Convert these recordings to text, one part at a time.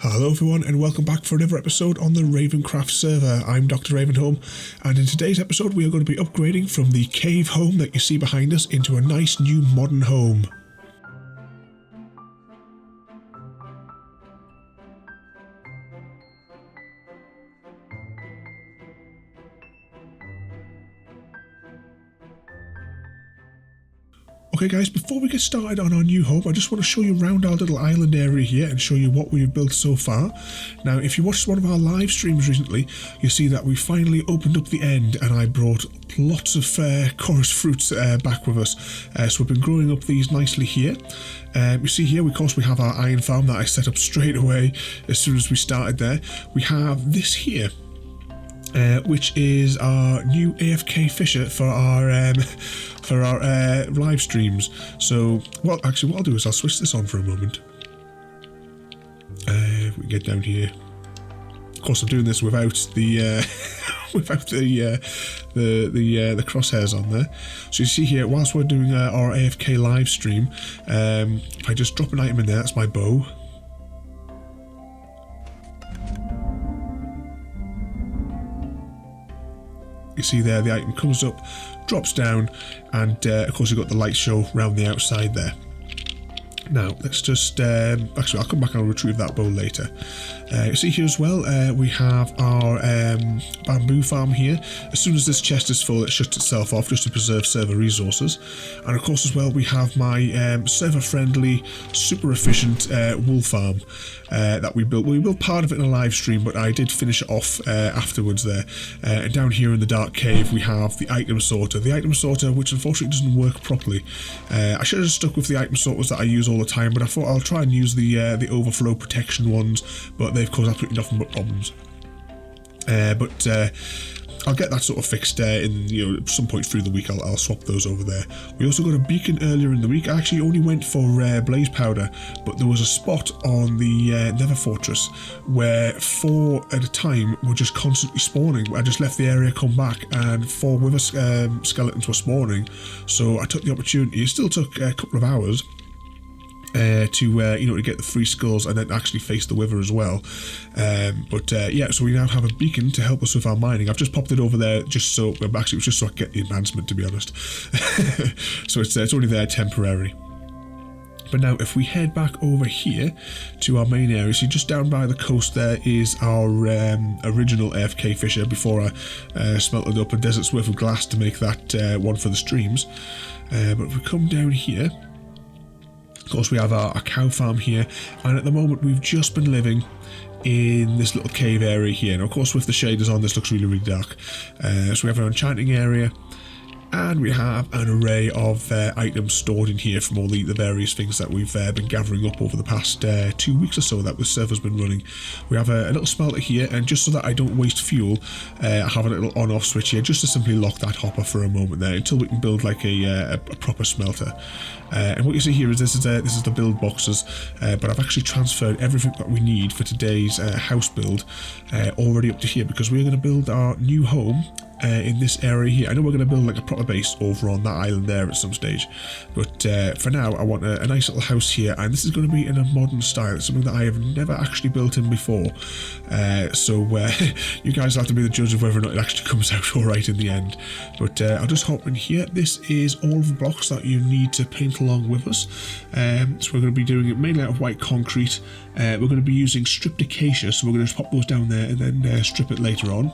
Hello everyone and welcome back for another episode on the RavenCraft server. I'm Dr. Ravenholm, and in today's episode we are going to be upgrading from the cave home that you see behind us into a nice new modern home. Okay guys, before we get started on our new home, I just want to show you around our little island area here and show you what we've built so far. Now, if you watched one of our live streams recently, you see that we finally opened up the end and I brought lots of chorus fruits back with us. So we've been growing up these nicely here. You see here, of course, we have our iron farm that I set up straight away as soon as we started there. We have this here. Which is our new AFK Fisher for our live streams. So, well, actually, what I'll do is I'll switch this on for a moment. If we can get down here. Of course, I'm doing this without the without the crosshairs on there. So you see here, whilst we're doing our AFK live stream, if I just drop an item in there, that's my bow. You see there, the item comes up, drops down, and of course you've got the light show around the outside there. Now, let's just, actually I'll come back and I'll retrieve that bow later. You see here as well, we have our bamboo farm here. As soon as this chest is full, it shuts itself off just to preserve server resources. And of course as well, we have my server-friendly, super efficient wool farm that we built. Well, we built part of it in a live stream, but I did finish it off afterwards there. And down here in the dark cave, we have the item sorter. The item sorter, which unfortunately doesn't work properly. I should have stuck with the item sorters that I use all the time, but I thought I'll try and use the overflow protection ones, but they've caused absolutely nothing but problems. I'll get that sort of fixed in some point through the week. I'll swap those over there. We also got a beacon earlier in the week. I actually only went for blaze powder, but there was a spot on the Nether Fortress where 4 at a time were just constantly spawning. I just left the area, come back, and 4 wither skeletons were spawning. So I took the opportunity. It still took a couple of hours to get the free skulls and then actually face the wither as well. Yeah, so we now have a beacon to help us with our mining. I've just popped it over there just so, actually it was just so I get the advancement, to be honest. So it's only there temporary. But now if we head back over here to our main area, see just down by the coast there is our original AFK Fisher before I smelted up a desert's worth of glass to make that one for the streams. But if we come down here, of course we have our cow farm here, and at the moment we've just been living in this little cave area here. And of course with the shaders on, this looks really, really dark. So we have our enchanting area, and we have an array of items stored in here from all the various things that we've been gathering up over the past 2 weeks or so that the server's been running. We have a little smelter here, and just so that I don't waste fuel, I have a little on-off switch here just to simply lock that hopper for a moment there until we can build like a proper smelter. And what you see here is this is the build boxes, but I've actually transferred everything that we need for today's house build already up to here, because we're going to build our new home in this area here. I know we're going to build like a proper base over on that island there at some stage, but for now I want a nice little house here, and this is going to be in a modern style. It's something that I have never actually built in before, so you guys have to be the judge of whether or not it actually comes out alright in the end. But I'll just hop in here. This is all of the blocks that you need to paint along with us. So we're going to be doing it mainly out of white concrete. We're going to be using stripped acacia, so we're going to just pop those down there and then strip it later on.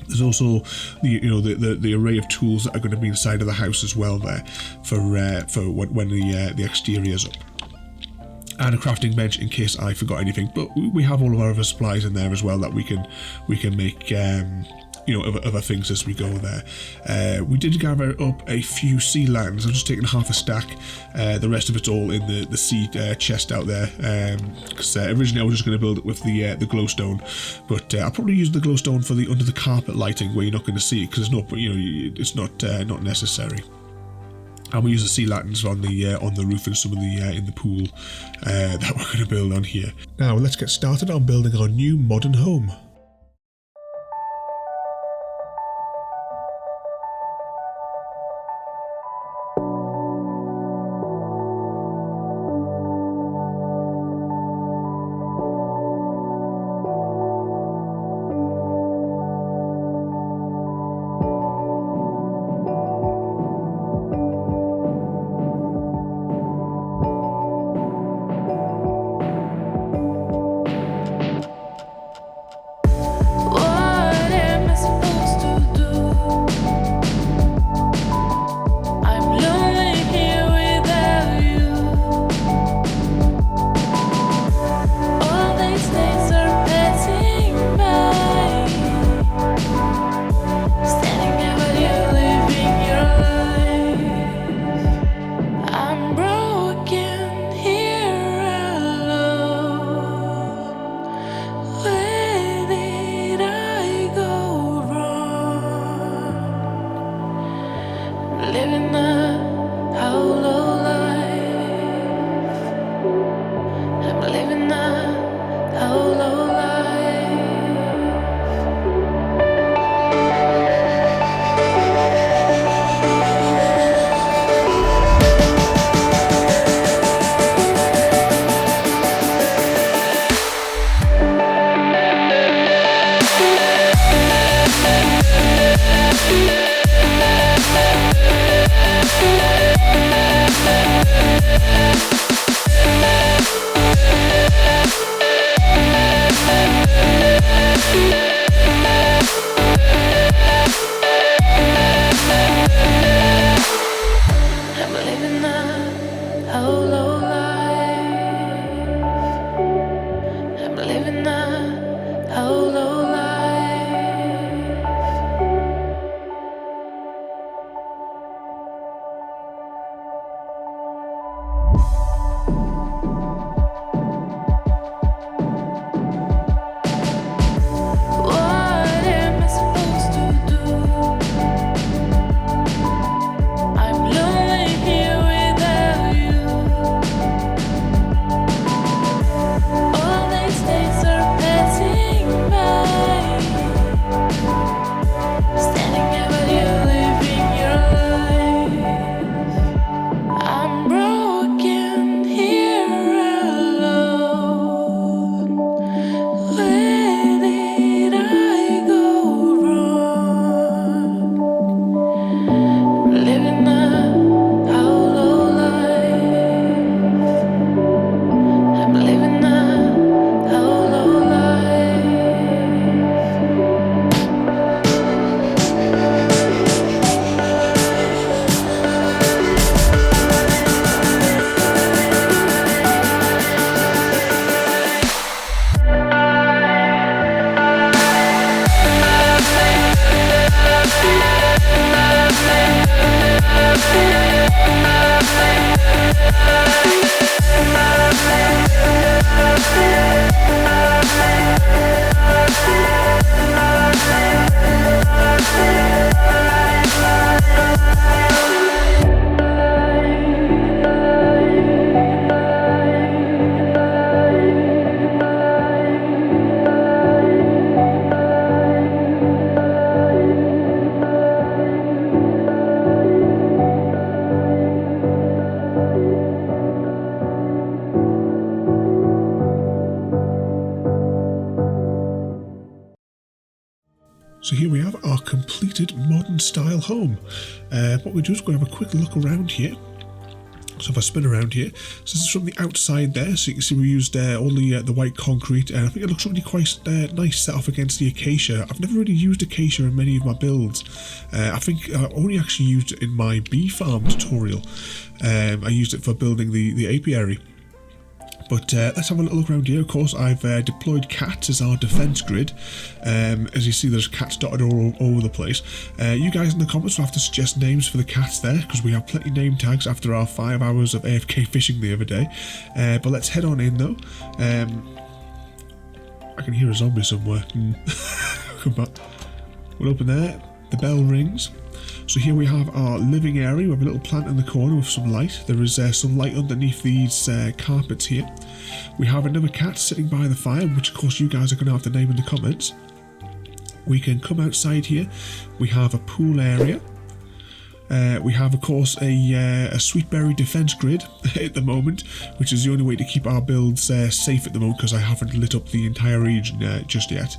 There's also the array of tools that are going to be inside of the house as well there for when the exterior is up, and a crafting bench in case I forgot anything. But we have all of our other supplies in there as well that we can make other things as we go there. We did gather up a few sea lanterns. I'm just taking half a stack. The rest of it's all in the sea chest out there. Because originally I was just going to build it with the glowstone, but I'll probably use the glowstone for the under the carpet lighting where you're not going to see it, because it's not necessary. And we use the sea lanterns on the roof and some of the in the pool that we're going to build on here. Now let's get started on building our new modern home. So here we have our completed modern style home. What we do is go have a quick look around here. So if I spin around here, so this is from the outside there, so you can see we used all the white concrete, and I think it looks really quite nice set off against the acacia. I've never really used acacia in many of my builds. I think I only actually used it in my bee farm tutorial. I used it for building the apiary. But let's have a little look around here. Of course, I've deployed cats as our defense grid. As you see, there's cats dotted all over the place. You guys in the comments will have to suggest names for the cats there, because we have plenty of name tags after our 5 hours of AFK fishing the other day. But let's head on in though. I can hear a zombie somewhere. Come back. We'll open there. The bell rings. So here we have our living area. We have a little plant in the corner with some light. There is some light underneath these carpets here. We have another cat sitting by the fire, which of course you guys are going to have to name in the comments. We can come outside here. We have a pool area. We have of course a sweetberry defense grid at the moment, which is the only way to keep our builds safe at the moment, because I haven't lit up the entire region just yet.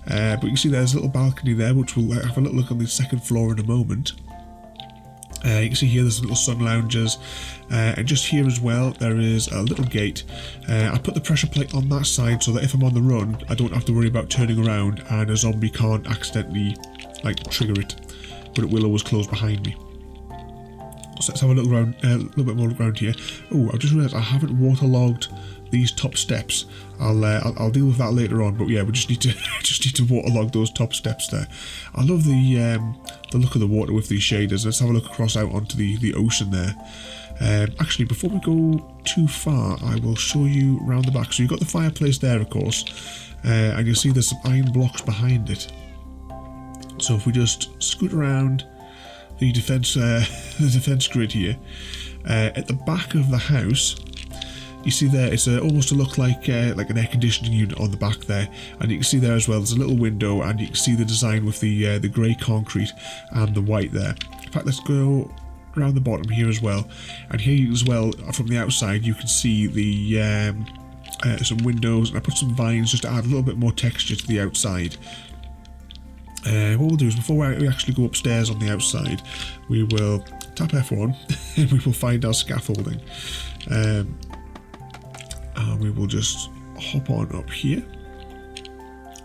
But you can see there's a little balcony there, which we'll have a little look on the second floor in a moment. You can see here there's little sun loungers, and just here as well there is a little gate. I put the pressure plate on that side so that if I'm on the run I don't have to worry about turning around and a zombie can't accidentally trigger it, but it will always close behind me. So let's have a look around, a little bit more around here. Oh, I just realised I haven't waterlogged these top steps. I'll deal with that later on. But yeah, we just need to waterlog those top steps there. I love the look of the water with these shaders. Let's have a look across out onto the ocean there. Actually, before we go too far, I will show you around the back. So you've got the fireplace there, of course, and you'll see there's some iron blocks behind it. So if we just scoot around the defense grid here, at the back of the house, you see there it's almost to look like an air conditioning unit on the back there, and you can see there as well there's a little window, and you can see the design with the grey concrete and the white there. In fact, let's go around the bottom here as well, and here as well from the outside you can see the some windows, and I put some vines just to add a little bit more texture to the outside. What we'll do is before we actually go upstairs on the outside, we will tap F1 and we will find our scaffolding. And we will just hop on up here.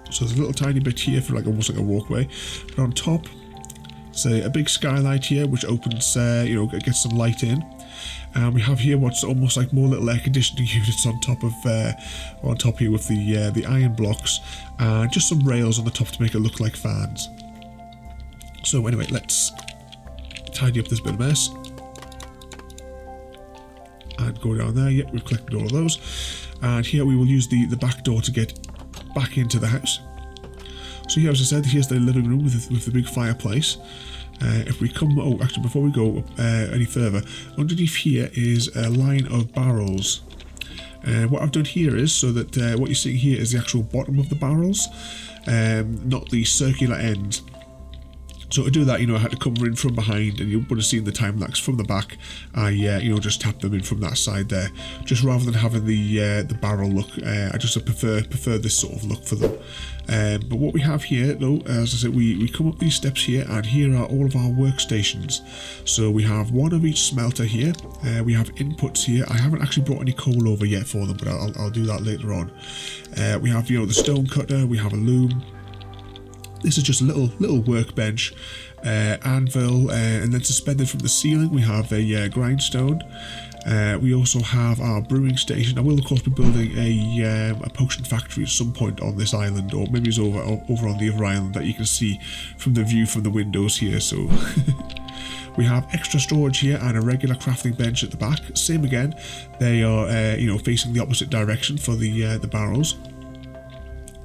So there's a little tiny bit here for like almost like a walkway. But on top, say a big skylight here which opens, you know, gets some light in. And we have here what's almost like more little air conditioning units on top of, on top here with the iron blocks, and just some rails on the top to make it look like fans. So anyway, let's tidy up this bit of mess. And go down there. Yep, we've collected all of those. And here we will use the back door to get back into the house. So here, as I said, here's the living room with the big fireplace. If we come, oh, actually, before we go any further, underneath here is a line of barrels. What I've done here is so that what you're seeing here is the actual bottom of the barrels, not the circular end. So to do that, you know, I had to cover in from behind, and you would have seen the time lapse from the back. I, you know, just tapped them in from that side there, just rather than having the barrel look. I just prefer this sort of look for them. But what we have here, though, as I said, we come up these steps here, and here are all of our workstations. So we have one of each smelter here. We have inputs here. I haven't actually brought any coal over yet for them, but I'll do that later on. We have, you know, the stone cutter. We have a loom. This is just a little workbench, anvil, and then suspended from the ceiling we have a grindstone. We also have our brewing station. I will of course be building a potion factory at some point on this island, or maybe it's over on the other island that you can see from the view from the windows here. So we have extra storage here and a regular crafting bench at the back. Same again. They are you know, facing the opposite direction for the barrels.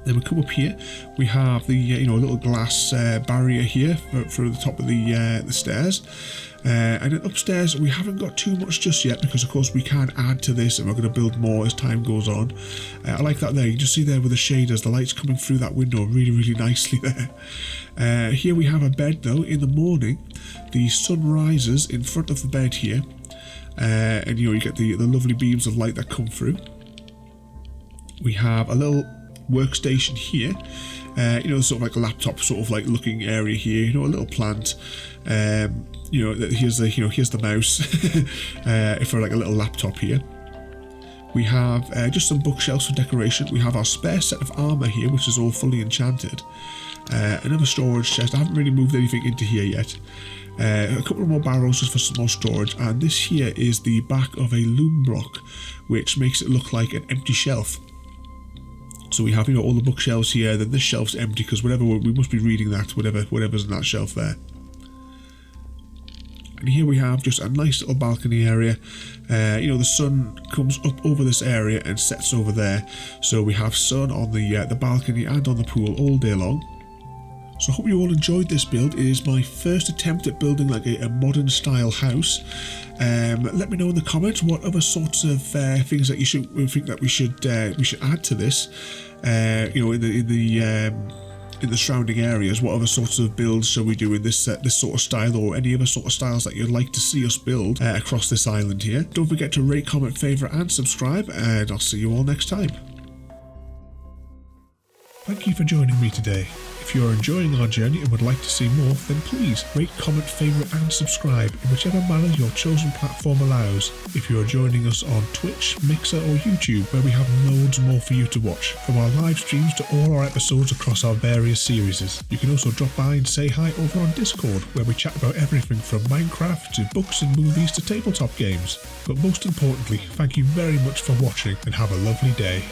Then we come up here, we have the you know, little glass barrier here for the top of the stairs. And then upstairs we haven't got too much just yet, because of course we can add to this and we're going to build more as time goes on. I like that there, you can just see there with the shaders, the light's coming through that window really nicely there. Here we have a bed though. In the morning the sun rises in front of the bed here, and you know, you get the lovely beams of light that come through. We have a little workstation here, you know, sort of like a laptop sort of like looking area here, you know, a little plant. You know, here's the mouse for like a little laptop here. We have just some bookshelves for decoration. We have our spare set of armor here, which is all fully enchanted. Another storage chest. I haven't really moved anything into here yet. A couple of more barrels just for some more storage, and this here is the back of a loom block, which makes it look like an empty shelf. So we have, you know, all the bookshelves here, then this shelf's empty because whatever we must be reading that, whatever's in that shelf there. And here we have just a nice little balcony area. You know, the sun comes up over this area and sets over there, so we have sun on the balcony and on the pool all day long. So I hope you all enjoyed this build. It is my first attempt at building like a modern style house. Let me know in the comments what other sorts of things that you think that we should add to this. You know, in the surrounding areas, what other sorts of builds shall we do in this sort of style, or any other sort of styles that you'd like to see us build across this island here. Don't forget to rate, comment, favourite and subscribe, and I'll see you all next time. Thank you for joining me today. If you are enjoying our journey and would like to see more, then please rate, comment, favourite and subscribe in whichever manner your chosen platform allows. If you are joining us on Twitch, Mixer or YouTube, where we have loads more for you to watch, from our live streams to all our episodes across our various series. You can also drop by and say hi over on Discord, where we chat about everything from Minecraft to books and movies to tabletop games. But most importantly, thank you very much for watching and have a lovely day.